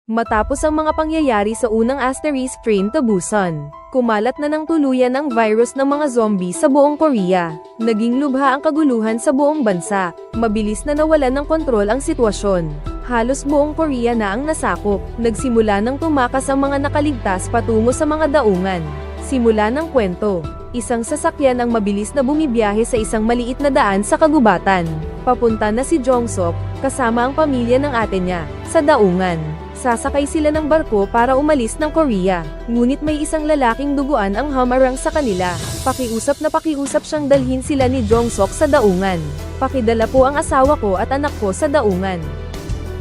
Matapos ang mga pangyayari sa unang asterisk train to Busan, kumalat na ng tuluyan ang virus ng mga zombie sa buong Korea. Naging lubha ang kaguluhan sa buong bansa. Mabilis na nawalan ng kontrol ang sitwasyon. Halos buong Korea na ang nasakop. Nagsimula ng tumakas ang mga nakaligtas patungo sa mga daungan. Simula ng kwento. Isang sasakyan ang mabilis na bumibiyahe sa isang maliit na daan sa kagubatan. Papunta na si Jong-sok, kasama ang pamilya ng ate niya, sa daungan. Sasakay sila ng barko para umalis ng Korea. Ngunit may isang lalaking duguan ang humarang sa kanila. Pakiusap siyang dalhin sila ni Jong-sok sa daungan. Pakidala po ang asawa ko at anak ko sa daungan.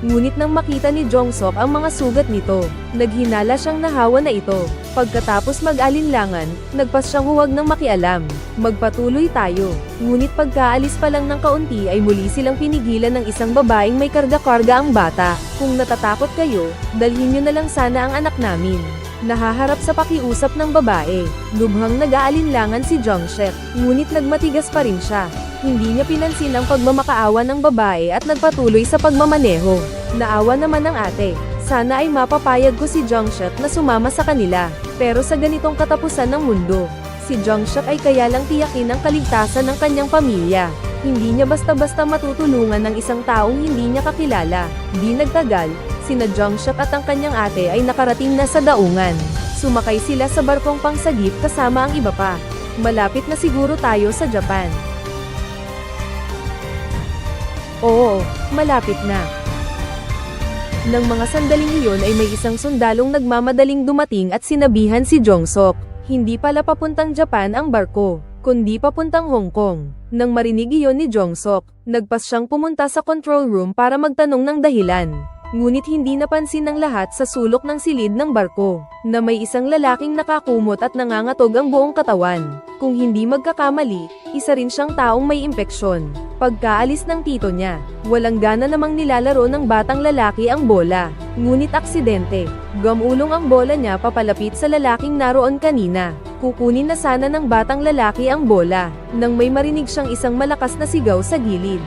Ngunit nang makita ni Jong-sok ang mga sugat nito, naghinala siyang nahawa na ito. Pagkatapos mag-alinlangan, nagpas siyang huwag nang makialam. Magpatuloy tayo. Ngunit pagkaalis pa lang ng kaunti ay muli silang pinigilan ng isang babaeng may karga-karga ang bata. Kung natatakot kayo, dalhin niyo na lang sana ang anak namin. Nahaharap sa pakiusap ng babae. Lubhang nag-aalinlangan si Jong-sek, ngunit nagmatigas pa rin siya. Hindi niya pinansin ang pagmamakaawa ng babae at nagpatuloy sa pagmamaneho. Naawa naman ng ate. Sana ay mapapayag ko si Jong-sek na sumama sa kanila. Pero sa ganitong katapusan ng mundo, si Jong-sek ay kaya lang tiyakin ang kaligtasan ng kanyang pamilya. Hindi niya basta-basta matutulungan ng isang taong hindi niya kakilala. Di nagtagal, sina Jong-sek at ang kanyang ate ay nakarating na sa daungan. Sumakay sila sa barkong pangsagip kasama ang iba pa. Malapit na siguro tayo sa Japan. Oo, malapit na. Nang mga sandaling iyon ay may isang sundalong nagmamadaling dumating at sinabihan si Jong-sok. Hindi pala papuntang Japan ang barko, kundi papuntang Hong Kong. Nang marinig iyon ni Jong-sok, nagpas siyang pumunta sa control room para magtanong ng dahilan. Ngunit hindi napansin ng lahat sa sulok ng silid ng barko, na may isang lalaking nakakumot at nangangatog ang buong katawan. Kung hindi magkakamali, isa rin siyang taong may impeksyon. Pagkaalis ng tito niya, walang gana namang nilalaro ng batang lalaki ang bola. Ngunit aksidente, gamulong ang bola niya papalapit sa lalaking naroon kanina. Kukunin na sana ng batang lalaki ang bola, nang may marinig siyang isang malakas na sigaw sa gilid.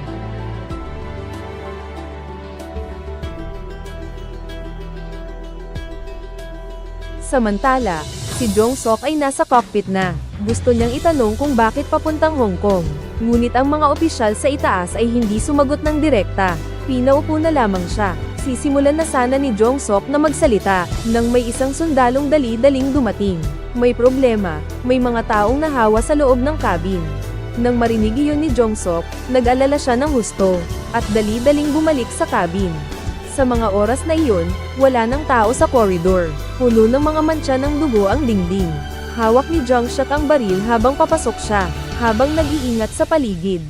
Samantala, si Jong-sok ay nasa cockpit na. Gusto niyang itanong kung bakit papuntang Hong Kong. Ngunit ang mga opisyal sa itaas ay hindi sumagot ng direkta. Pinaupo na lamang siya. Sisimulan na sana ni Jong-sok na magsalita, nang may isang sundalong dali-daling dumating. May problema, may mga taong nahawa sa loob ng cabin. Nang marinig iyon ni Jong-sok, nag-alala siya ng husto, at dali-daling bumalik sa cabin. Sa mga oras na iyon, wala nang tao sa koridor. Puno ng mga mantsa ng dugo ang dingding. Hawak ni Jong-sek ang baril habang papasok siya, habang nag-iingat sa paligid.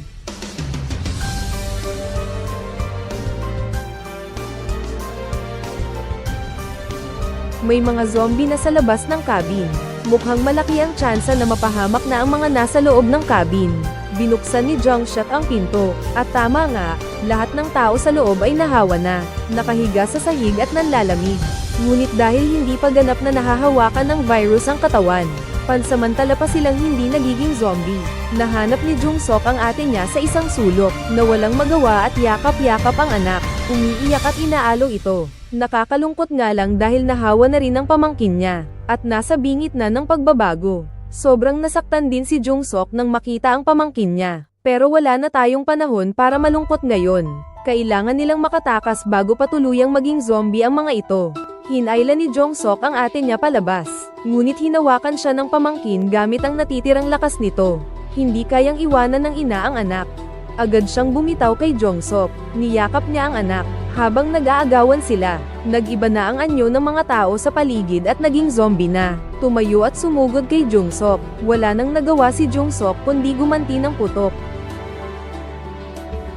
May mga zombie na sa labas ng cabin. Mukhang malaki ang tsansa na mapahamak na ang mga nasa loob ng cabin. Binuksan ni Jong-sek ang pinto, at tama nga, lahat ng tao sa loob ay nahawa na, nakahiga sa sahig at nanlalamig. Ngunit dahil hindi pa ganap na nahahawakan ng virus ang katawan, pansamantala pa silang hindi nagiging zombie. Nahanap ni Jong-sok ang ate niya sa isang sulok, na walang magawa at yakap-yakap ang anak. Umiiyak at inaalo ito. Nakakalungkot nga lang dahil nahawa na rin ang pamangkin niya, at nasa bingit na ng pagbabago. Sobrang nasaktan din si Jong-sok nang makita ang pamangkin niya. Pero wala na tayong panahon para malungkot ngayon. Kailangan nilang makatakas bago pa tuluyang maging zombie ang mga ito. Hinayla ni Jong-sok ang ate niya palabas. Ngunit hinawakan siya ng pamangkin gamit ang natitirang lakas nito. Hindi kayang iwanan ng ina ang anak. Agad siyang bumitaw kay Jong-sok. Niyakap niya ang anak. Habang nag-aagawan sila, nag-iba na ang anyo ng mga tao sa paligid at naging zombie na. Tumayo at sumugod kay Jong-sok. Wala nang nagawa si Jong-sok kundi gumanti ng putok.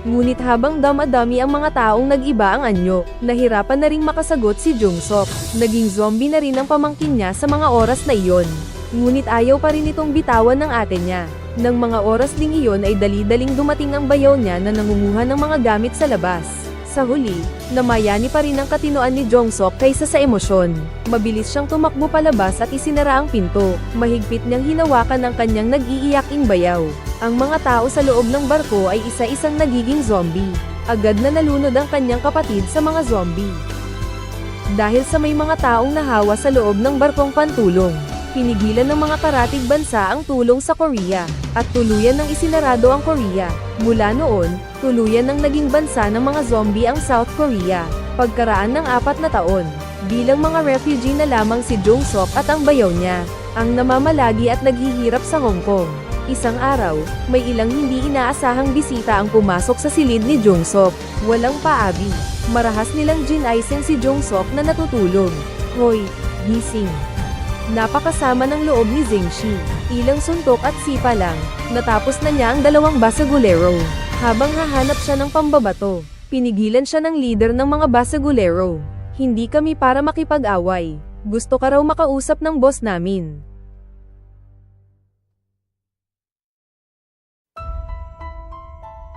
Ngunit habang damadami ang mga taong nag-iba ang anyo, nahirapan na ring makasagot si Jong-sok. Naging zombie na rin ang pamangkin niya sa mga oras na iyon. Ngunit ayaw pa rin itong bitawan ng ate niya. Nang mga oras ding iyon ay dali-daling dumating ang bayaw niya na nangunguha ng mga gamit sa labas. Sa huli, namayani pa rin ang katinoan ni Jong-sok kaysa sa emosyon. Mabilis siyang tumakbo palabas at isinara ang pinto. Mahigpit niyang hinawakan ang kanyang nag-iiyaking bayaw. Ang mga tao sa loob ng barko ay isa-isang nagiging zombie. Agad na nalunod ang kanyang kapatid sa mga zombie. dahil sa may mga taong nahawa sa loob ng barkong pantulong. Pinigilan ng mga karatig bansa ang tulong sa Korea, at tuluyan ng isinarado ang Korea. Mula noon, tuluyan ng naging bansa ng mga zombie ang South Korea. Pagkaraan ng 4 na taon, bilang mga refugee na lamang si Jong-sok at ang bayaw niya, ang namamalagi at naghihirap sa Hong Kong. Isang araw, may ilang hindi inaasahang bisita ang pumasok sa silid ni Jong-sok. Walang paabi. Marahas nilang ginaysen si Jong-sok na natutulog. Hoy, gising. Napakasama ng loob ni Zingshi. Ilang suntok at sipa lang, natapos na niya ang 2 basagulero. Habang hahanap siya ng pambabato, pinigilan siya ng leader ng mga basagulero. Hindi kami para makipag-away. Gusto ka raw makausap ng boss namin.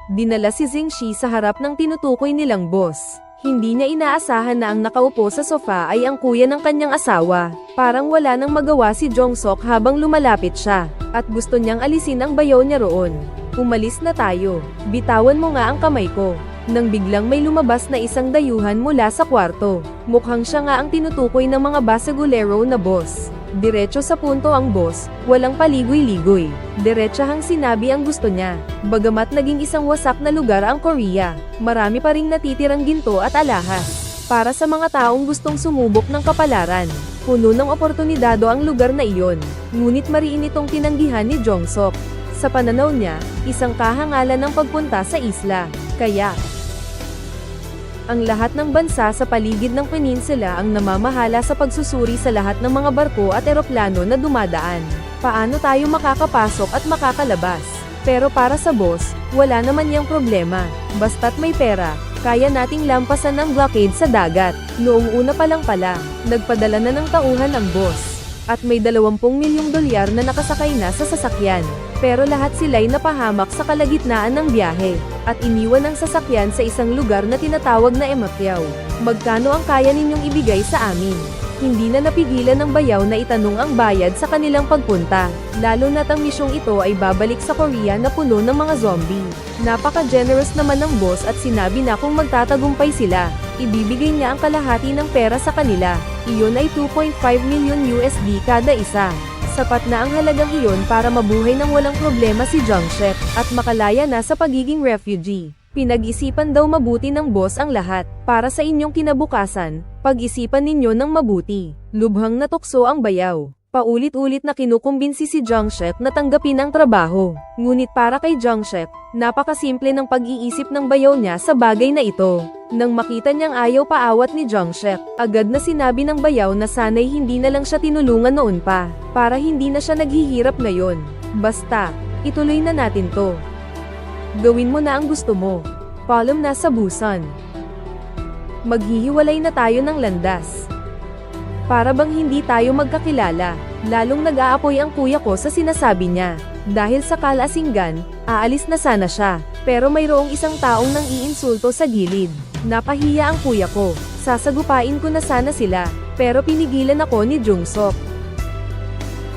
Dinala si Zingshi sa harap ng tinutukoy nilang boss. Hindi niya inaasahan na ang nakaupo sa sofa ay ang kuya ng kanyang asawa. Parang wala nang magawa si Jong-sok habang lumalapit siya, at gusto niyang alisin ang bayaw niya roon. Umalis na tayo. Bitawan mo nga ang kamay ko. Nang biglang may lumabas na isang dayuhan mula sa kwarto. Mukhang siya nga ang tinutukoy ng mga basagulero na boss. Diretso sa punto ang boss, walang paligoy-ligoy. Diretsahang sinabi ang gusto niya. Bagamat naging isang wasak na lugar ang Korea, marami pa ring natitirang ginto at alahas. Para sa mga taong gustong sumubok ng kapalaran, puno ng oportunidado ang lugar na iyon. Ngunit mariin itong tinanggihan ni Jong-sok. Sa pananaw niya, isang kahangalan ng pagpunta sa isla. Kaya, ang lahat ng bansa sa paligid ng peninsula ang namamahala sa pagsusuri sa lahat ng mga barko at eroplano na dumadaan. Paano tayo makakapasok at makakalabas? Pero para sa boss, wala naman niyang problema. Basta't may pera, kaya nating lampasan ang blockade sa dagat. Noong una pa lang pala, nagpadala na ng tauhan ang boss. At may 20 milyong dolyar na nakasakay na sa sasakyan. Pero lahat sila'y napahamak sa kalagitnaan ng biyahe, at iniwan ang sasakyan sa isang lugar na tinatawag na Emathyaw. Magkano ang kaya ninyong ibigay sa amin? Hindi na napigilan ng bayaw na itanong ang bayad sa kanilang pagpunta, lalo na't ang misyong ito ay babalik sa Korea na puno ng mga zombie. Napaka-generous naman ng boss at sinabi na kung magtatagumpay sila, ibibigay niya ang kalahati ng pera sa kanila. Iyon ay 2.5 million USD kada isa. Sapat na ang halagang iyon para mabuhay ng walang problema si Jong-shek, at makalaya na sa pagiging refugee. Pinag-isipan daw mabuti ng boss ang lahat. Para sa inyong kinabukasan, pag-isipan ninyo ng mabuti. Lubhang natukso ang bayaw. Paulit-ulit na kinukumbinsi si Jong-shek na tanggapin ang trabaho. Ngunit para kay Jong-shek, napakasimple ng pag-iisip ng bayaw niya sa bagay na ito. Nang makita niyang ayaw paawat ni Jong-shek, agad na sinabi ng bayaw na sana'y hindi na lang siya tinulungan noon pa, para hindi na siya naghihirap ngayon. Basta, ituloy na natin to. Gawin mo na ang gusto mo. Paalam na sa Busan. Maghihiwalay na tayo ng landas. Para bang hindi tayo magkakilala, lalong nag-aapoy ang kuya ko sa sinasabi niya. Dahil sa kalasinggan, aalis na sana siya, pero mayroong isang taong nang iinsulto sa gilid. Napahiya ang kuya ko, sasagupain ko na sana sila, pero pinigilan ako ni Jong-sok.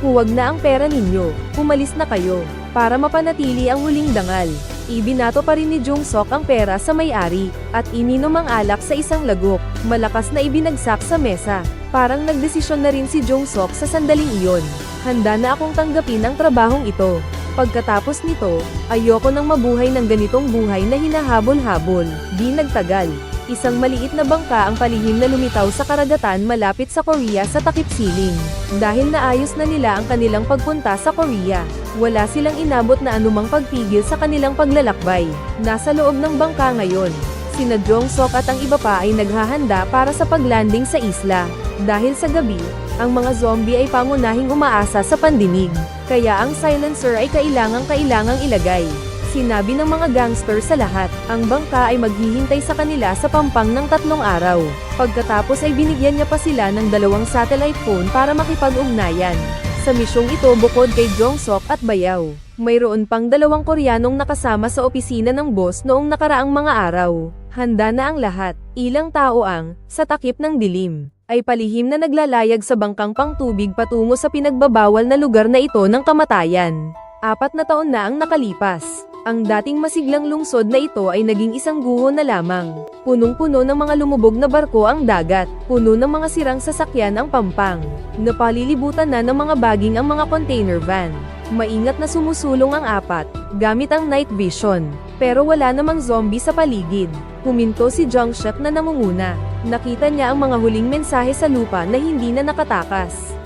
Huwag na ang pera ninyo, umalis na kayo, para mapanatili ang huling dangal. Ibinato pa rin ni Jong-sok ang pera sa may-ari, at ininom ang alak sa isang lagok. Malakas na ibinagsak sa mesa. Parang nagdesisyon na rin si Jong-sok sa sandaling iyon. Handa na akong tanggapin ang trabahong ito. Pagkatapos nito, ayoko nang mabuhay ng ganitong buhay na hinahabol-habol. Di nagtagal, isang maliit na bangka ang palihim na lumitaw sa karagatan malapit sa Korea sa takip siling. Dahil naayos na nila ang kanilang pagpunta sa Korea, wala silang inabot na anumang pagpigil sa kanilang paglalakbay. Nasa loob ng bangka ngayon, sina Jong-sok at ang iba pa ay naghahanda para sa paglanding sa isla. Dahil sa gabi, ang mga zombie ay pangunahing umaasa sa pandinig, kaya ang silencer ay kailangang ilagay. Sinabi ng mga gangster sa lahat, ang bangka ay maghihintay sa kanila sa pampang ng 3 araw. Pagkatapos ay binigyan niya pa sila ng 2 satellite phone para makipag-ugnayan. Sa misyong ito bukod kay Jong-sok at bayaw, mayroon pang 2 Koreanong nakasama sa opisina ng boss noong nakaraang mga araw. Handa na ang lahat, ilang tao ang, sa takip ng dilim, ay palihim na naglalayag sa bangkang pangtubig patungo sa pinagbabawal na lugar na ito ng kamatayan. 4 na taon na ang nakalipas. Ang dating masiglang lungsod na ito ay naging isang guho na lamang. Punong-puno ng mga lumubog na barko ang dagat, puno ng mga sirang sasakyan ang Pampang. Napalilibutan na ng mga baging ang mga container van. Maingat na sumusulong ang apat, gamit ang night vision. Pero wala namang zombie sa paligid. Huminto si Jungshek na namumuna. Nakita niya ang mga huling mensahe sa lupa na hindi na nakatakas.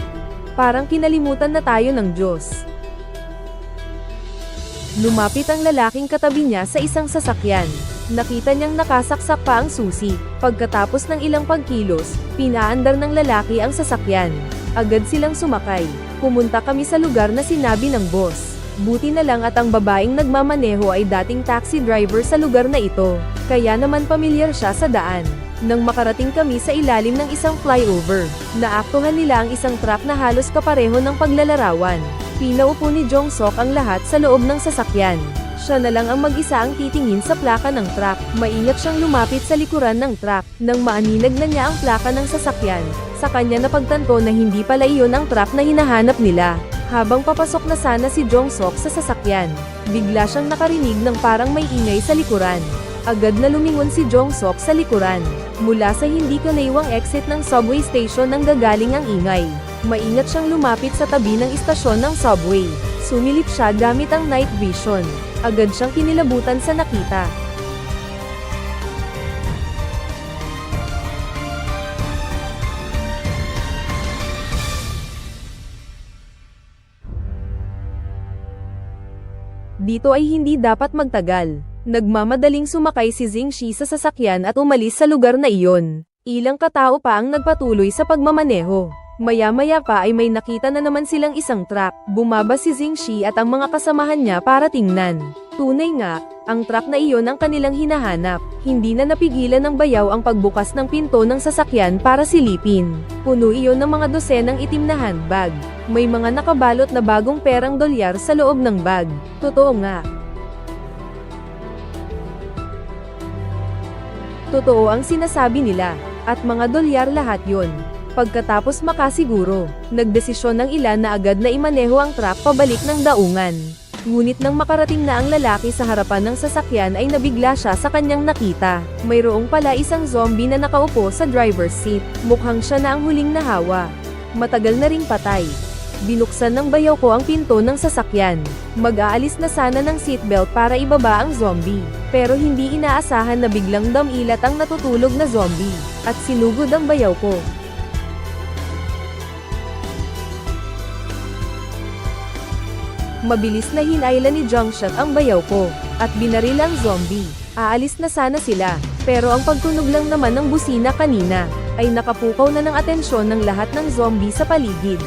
Parang kinalimutan na tayo ng Diyos. Lumapit ang lalaking katabi niya sa isang sasakyan. Nakita niyang nakasaksak pa ang susi. Pagkatapos ng ilang pagkilos, pinaandar ng lalaki ang sasakyan. Agad silang sumakay. Pumunta kami sa lugar na sinabi ng boss. Buti na lang at ang babaeng nagmamaneho ay dating taxi driver sa lugar na ito. Kaya naman pamilyar siya sa daan. Nang makarating kami sa ilalim ng isang flyover, naaktuhan nila ang isang truck na halos kapareho ng paglalarawan. Pinaupo ni Jong-sok ang lahat sa loob ng sasakyan. Siya na lang ang mag-isa ang titingin sa plaka ng truck. Maingat siyang lumapit sa likuran ng truck. Nang maaninag na niya ang plaka ng sasakyan, sa kanya napagtanto na hindi pala iyon ang truck na hinahanap nila. Habang papasok na sana si Jong-sok sa sasakyan, bigla siyang nakarinig ng parang may ingay sa likuran. Agad na lumingon si Jong-sok sa likuran. Mula sa hindi kanayawang exit ng subway station nang gagaling ang ingay. Maingat siyang lumapit sa tabi ng istasyon ng subway. Sumilip siya gamit ang night vision. Agad siyang kinilabutan sa nakita. Dito ay hindi dapat magtagal. Nagmamadaling sumakay si Xingxi sa sasakyan at umalis sa lugar na iyon. Ilang katao pa ang nagpatuloy sa pagmamaneho. Maya-maya pa ay may nakita na naman silang isang truck. Bumaba si Xingxi at ang mga kasamahan niya para tingnan. Tunay nga, ang truck na iyon ang kanilang hinahanap. Hindi na napigilan ng bayaw ang pagbukas ng pinto ng sasakyan para silipin. Puno iyon ng mga dosenang itim na handbag. May mga nakabalot na bagong perang dolyar sa loob ng bag. Totoo nga. Totoo ang sinasabi nila, at mga dolyar lahat yon. Pagkatapos makasiguro, nagdesisyon ng ilan na agad na imaneho ang truck pabalik ng daungan. Ngunit nang makarating na ang lalaki sa harapan ng sasakyan ay nabigla siya sa kanyang nakita. Mayroong pala isang zombie na nakaupo sa driver's seat. Mukhang siya na ang huling nahawa. Matagal na ring patay. Binuksan ng bayaw ko ang pinto ng sasakyan. Mag-aalis na sana ng seatbelt para ibaba ang zombie. Pero hindi inaasahan na biglang damilat ang natutulog na zombie. At sinugod ang bayaw ko. Mabilis na hinayla ni Jungshek ang bayaw ko, at binaril ang zombie. Aalis na sana sila, pero ang pagtunog lang naman ng busina kanina, ay nakapukaw na ng atensyon ng lahat ng zombie sa paligid.